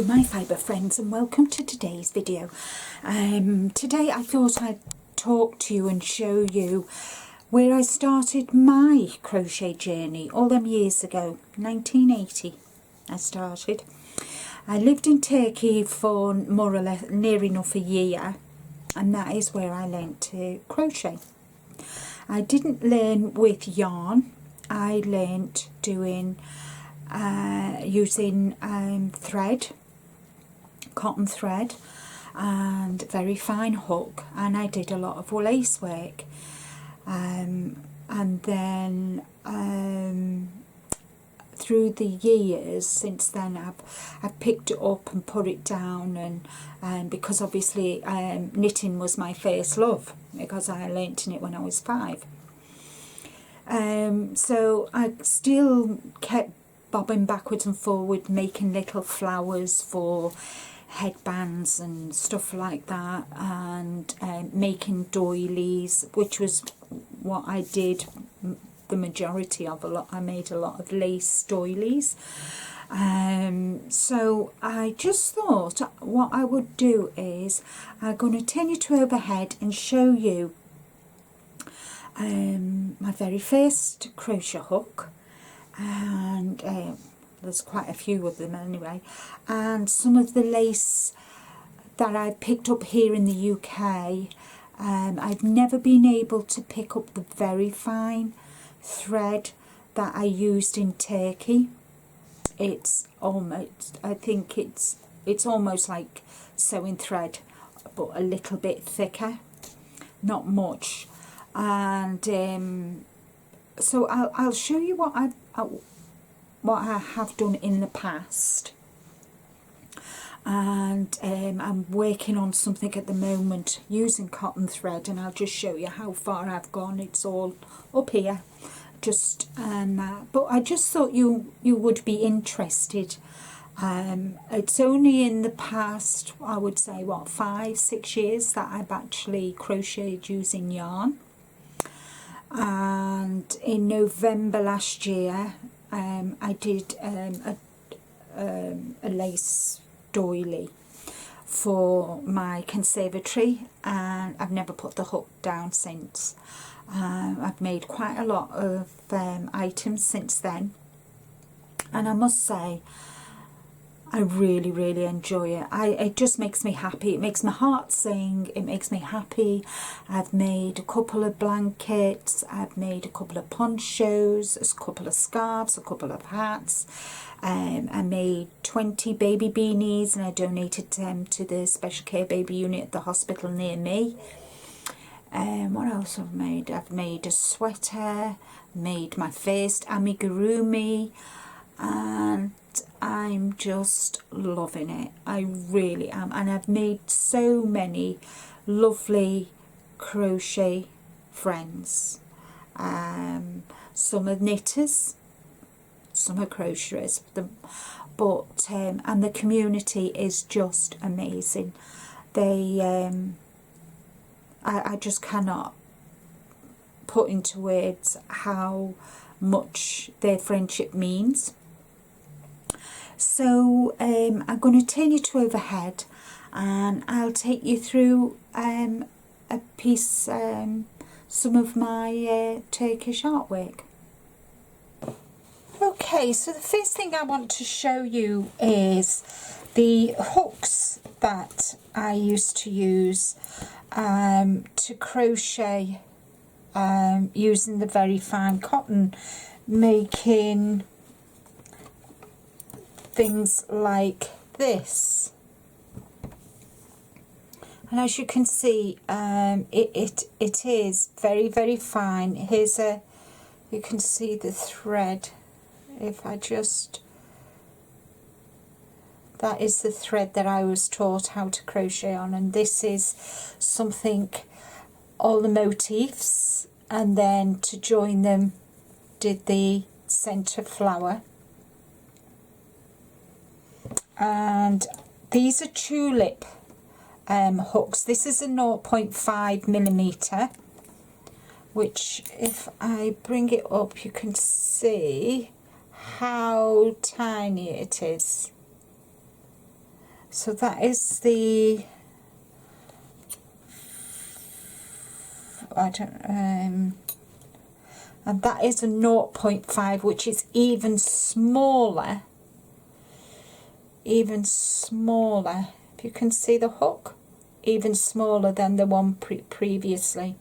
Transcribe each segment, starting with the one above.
my fibre friends, and welcome to today's video. Today I thought I'd talk to you and show you where I started my crochet journey all them years ago. 1980 I started. I lived in Turkey for more or less near enough a year, and that is where I learnt to crochet. I didn't learn with yarn. I learnt doing using thread, cotton thread, and very fine hook, and I did a lot of lacework, and then through the years since then I've picked it up and put it down, and because obviously knitting was my first love, because I learnt in it when I was 5. So I still kept bobbing backwards and forward, making little flowers for headbands and stuff like that, and making doilies, which was what I did the majority of. I made a lot of lace doilies. So I just thought what I would do is I'm going to turn you to overhead and show you my very first crochet hook, and there's quite a few of them anyway, and some of the lace that I picked up here in the UK. I've never been able to pick up the very fine thread that I used in Turkey. It's almost, I think it's almost like sewing thread, but a little bit thicker, not much. And so I'll show you what I have done in the past, and I'm working on something at the moment using cotton thread, and I'll just show you how far I've gone. It's all up here, just but I just thought you would be interested. It's only in the past, I would say, what, 5-6 years that I've actually crocheted using yarn. And in November last year I did a lace doily for my conservatory, and I've never put the hook down since. I've made quite a lot of items since then, and I must say I really enjoy it. It just makes me happy. It makes my heart sing. It makes me happy. I've made a couple of blankets. I've made a couple of ponchos, a couple of scarves, a couple of hats. I made 20 baby beanies, and I donated them to the special care baby unit at the hospital near me. What else have I made? I've made a sweater, made my first amigurumi, and I'm just loving it. I really am. And I've made so many lovely crochet friends. Some are knitters, some are crocheters, but and the community is just amazing. They I just cannot put into words how much their friendship means. So I'm going to turn you to overhead, and I'll take you through a piece, some of my Turkish artwork. Okay, so the first thing I want to show you is the hooks that I used to use to crochet using the very fine cotton, making things like this. And as you can see, it is very fine. Here's you can see the thread. If I just, that is the thread that I was taught how to crochet on, and this is something, all the motifs, and then to join them did the center flower. And these are tulip hooks. This is a 0.5mm, which if I bring it up you can see how tiny it is. So that is the, I don't, and that is a 0.5, which is even smaller, if you can see the hook, even smaller than the one previously.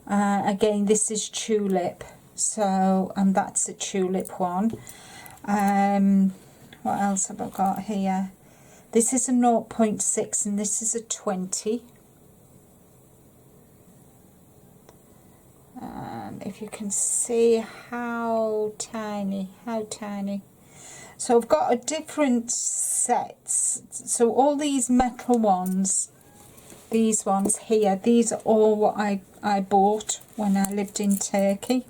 Again, this is tulip, so, and that's a tulip one. What else have I got here? This is a 0.6 and this is a 20. If you can see how tiny, So I've got a different sets. So all these metal ones, these ones here, these are all what I bought when I lived in Turkey.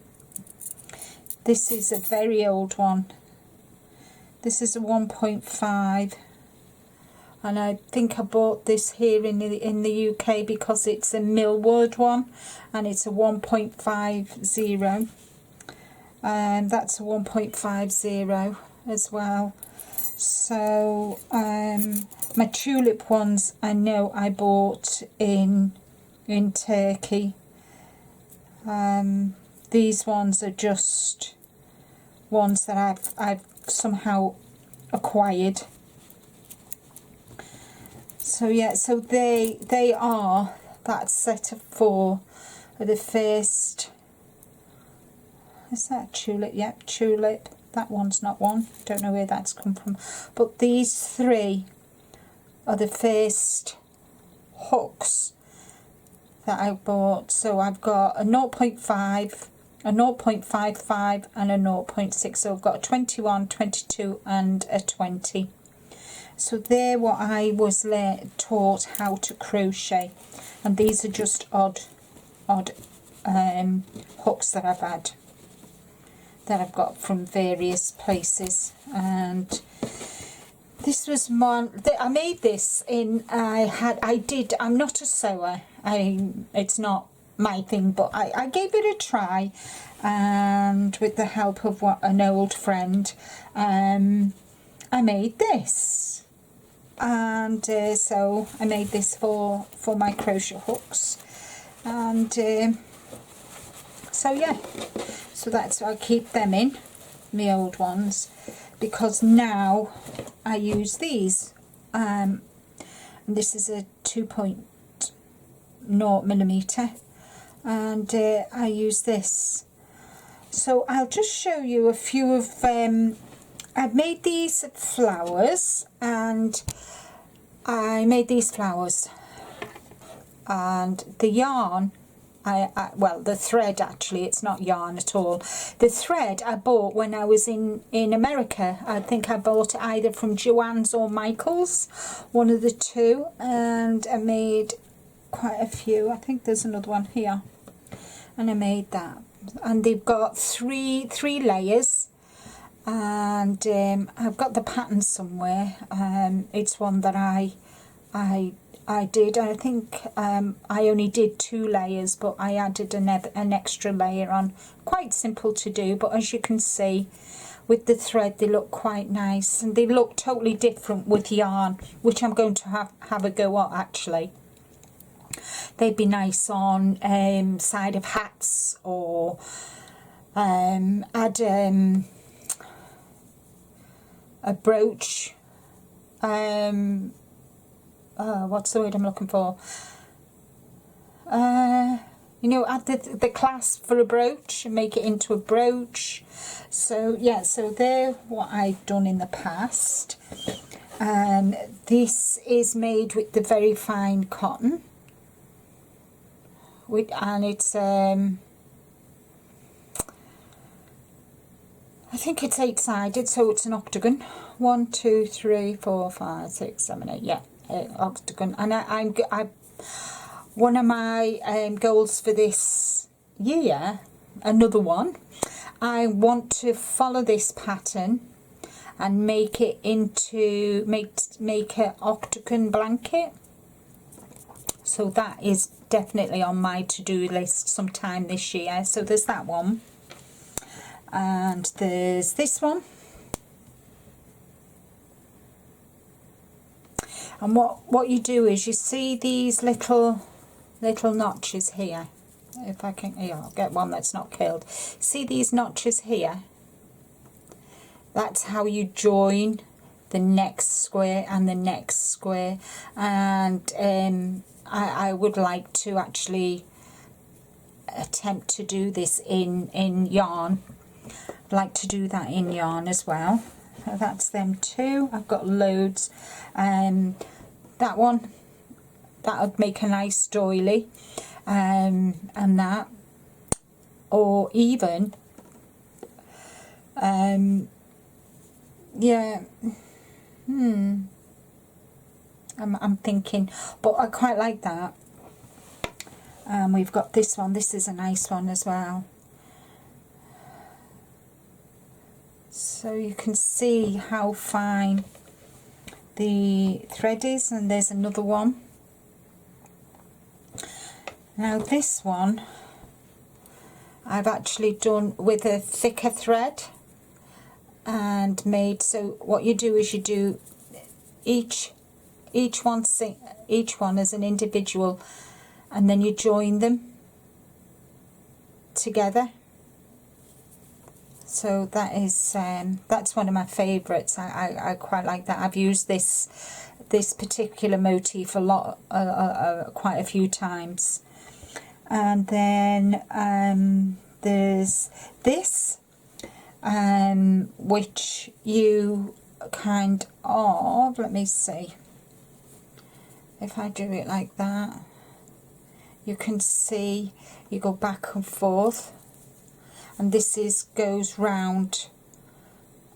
This is a very old one. This is a 1.5. And I think I bought this here in the UK because it's a millwood one, and it's a 1.50, and that's a 1.50 as well. So my tulip ones I know I bought in Turkey. These ones are just ones that I've somehow acquired. So yeah, so they are, that set of 4 are the first. Is that tulip? Yep, tulip. That one's not one. Don't know where that's come from. But these 3 are the first hooks that I bought. So I've got a 0.5, a 0.55 and a 0.6. So I've got a 21, 22 and a 20. So they're what I was taught how to crochet, and these are just odd hooks that I've had, that I've got from various places. And this was I made this in, I'm not a sewer, it's not my thing, but I gave it a try, and with the help of an old friend, I made this. And so I made this for my crochet hooks, and so yeah, so that's why I keep them in, my old ones, because now I use these, and this is a 2.0 millimeter, and I use this. So I'll just show you a few of I've made these flowers, and I made these flowers, and the yarn, well, the thread, actually, it's not yarn at all. The thread I bought when I was in America. I think I bought it either from Joann's or Michael's, one of the two, and I made quite a few. I think there's another one here, and I made that. And they've got three layers. And I've got the pattern somewhere. It's one that I did. I think I only did 2 layers, but I added an extra layer on. Quite simple to do, but as you can see, with the thread, they look quite nice, and they look totally different with yarn, which I'm going to have a go at actually. They'd be nice on side of hats, or add a brooch, what's the word I'm looking for, you know, add the clasp for a brooch and make it into a brooch. So yeah, so they're what I've done in the past. This is made with the very fine cotton, and it's I think it's 8-sided, so it's an octagon. 1, 2, 3, 4, 5, 6, 7, 8. Yeah, octagon. And I one of my goals for this year, another one, I want to follow this pattern and make it into make an octagon blanket. So that is definitely on my to-do list sometime this year. So there's that one. And there's this one, And what you do is, you see these little notches here. If I can, yeah, I'll get one that's not curled. See these notches here? That's how you join the next square and the next square. And I would like to actually attempt to do this in yarn. I'd like to do that in yarn as well. So that's them two. I've got loads. That one, that would make a nice doily, and that, or even yeah, I'm thinking, but I quite like that. We've got this one. This is a nice one as well. So you can see how fine the thread is, and there's another one. Now this one I've actually done with a thicker thread and made, so what you do is you do each one as an individual, and then you join them together. So that is that's one of my favorites. I quite like that. I've used this particular motif a lot, quite a few times. And then there's this, which you kind of, let me see, if I do it like that, you can see you go back and forth, and this goes round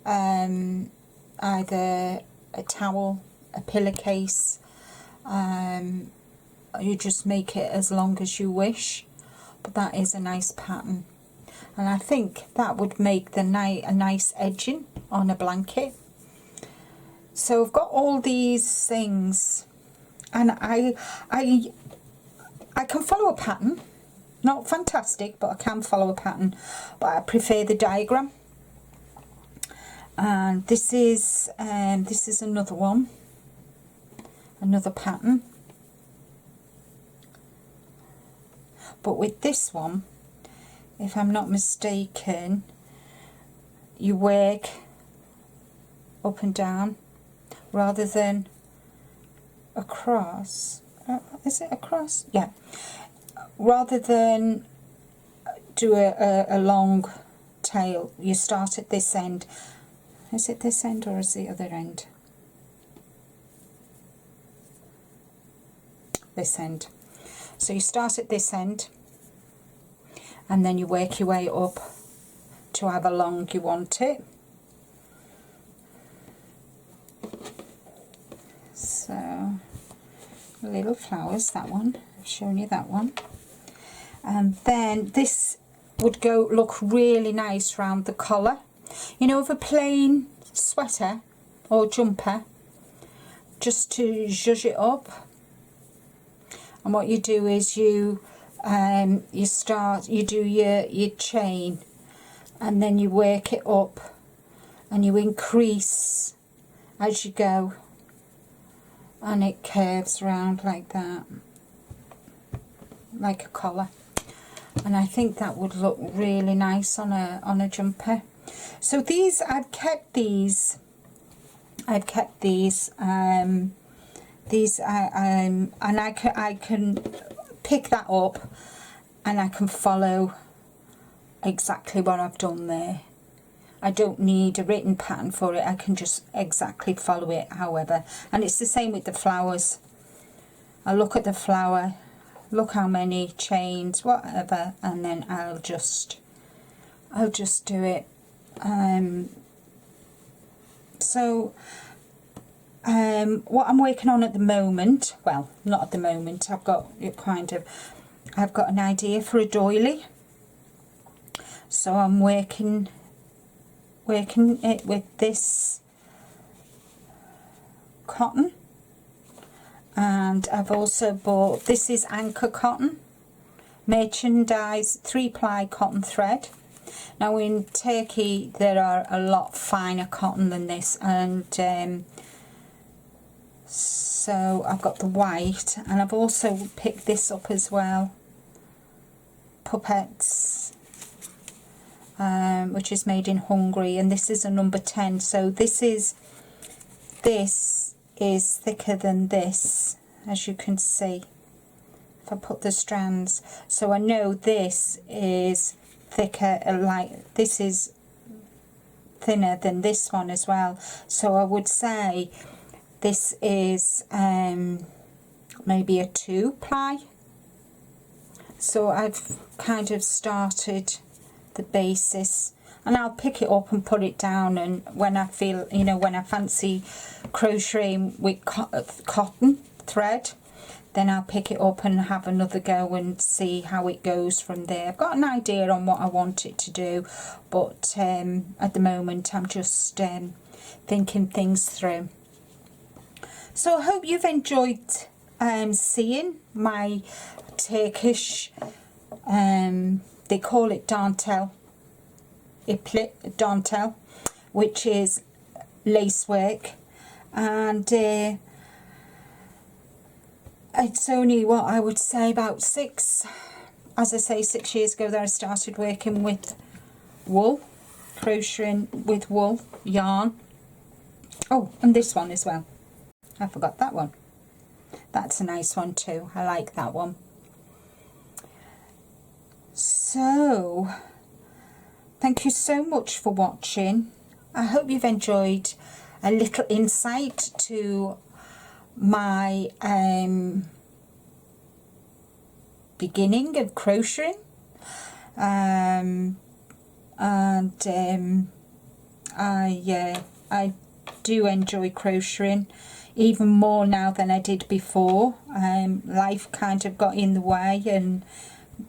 either a towel, a pillowcase. You just make it as long as you wish, but that is a nice pattern, and I think that would make a nice edging on a blanket. So I've got all these things, and I can follow a pattern. Not fantastic, but I can follow a pattern, but I prefer the diagram. And this is another one, another pattern. But with this one, if I'm not mistaken, you work up and down rather than across. Is it across? Yeah. Rather than do a long tail, you start at this end. Is it this end or is it the other end? This end. So you start at this end, and then you work your way up to however long you want it. So little flowers, that one, I've shown you that one. And then this would look really nice round the collar, you know, of a plain sweater or jumper, just to zhuzh it up. And what you do is you do your chain, and then you work it up, and you increase as you go, and it curves around like that, like a collar. And I think that would look really nice on a jumper. So these, I've kept these, and I can pick that up, and I can follow exactly what I've done there. I don't need a written pattern for it. I can just exactly follow it however. And it's the same with the flowers. I look at the flower, look how many chains, whatever, and then I'll just do it. What I'm working on at the moment, well, not at the moment, I've got an idea for a doily. So I'm working it with this cotton, and I've also bought, this is Anchor cotton, merchandise 3-ply cotton thread. Now in Turkey there are a lot finer cotton than this, and So I've got the white, and I've also picked this up as well, Puppets, which is made in Hungary, and this is a number 10. So this is thicker than this, as you can see if I put the strands. So I know this is thicker, like this is thinner than this one as well. So I would say this is maybe a 2-ply. So I've kind of started the basis, and I'll pick it up and put it down, and when I feel, you know, when I fancy crocheting with cotton thread, then I'll pick it up and have another go and see how it goes from there. I've got an idea on what I want it to do, but at the moment I'm just thinking things through. So I hope you've enjoyed seeing my Turkish, they call it dentelle, dentelle, which is lacework, and it's only, what I would say, about 6 years ago that I started working with wool, crocheting with wool yarn. Oh, and this one as well, I forgot that one. That's a nice one too, I like that one. So thank you so much for watching. I hope you've enjoyed a little insight to my beginning of crocheting, and I do enjoy crocheting even more now than I did before. Life kind of got in the way, and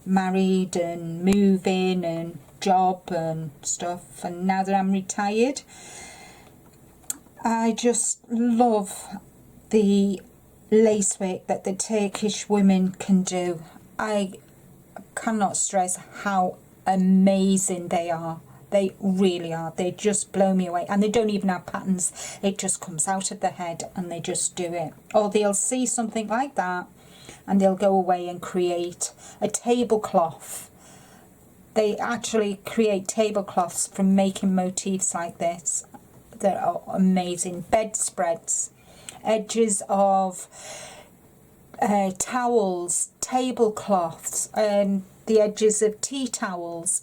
married and moving and job and stuff, and now that I'm retired, I just love the lacework that the Turkish women can do. I cannot stress how amazing they are. They really are. They just blow me away, and they don't even have patterns. It just comes out of their head and they just do it. Or they'll see something like that and they'll go away and create a tablecloth. They actually create tablecloths from making motifs like this. They are amazing. Bedspreads, edges of towels, tablecloths, the edges of tea towels,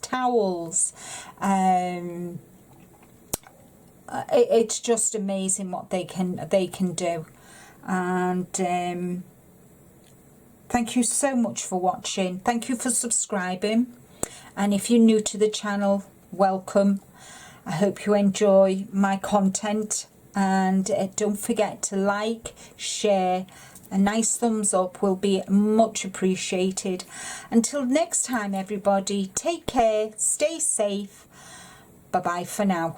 it's just amazing what they can do. And thank you so much for watching. Thank you for subscribing, and if you're new to the channel, welcome. I hope you enjoy my content, and don't forget to like, share. A nice thumbs up will be much appreciated. Until next time, everybody, take care, stay safe. Bye bye for now.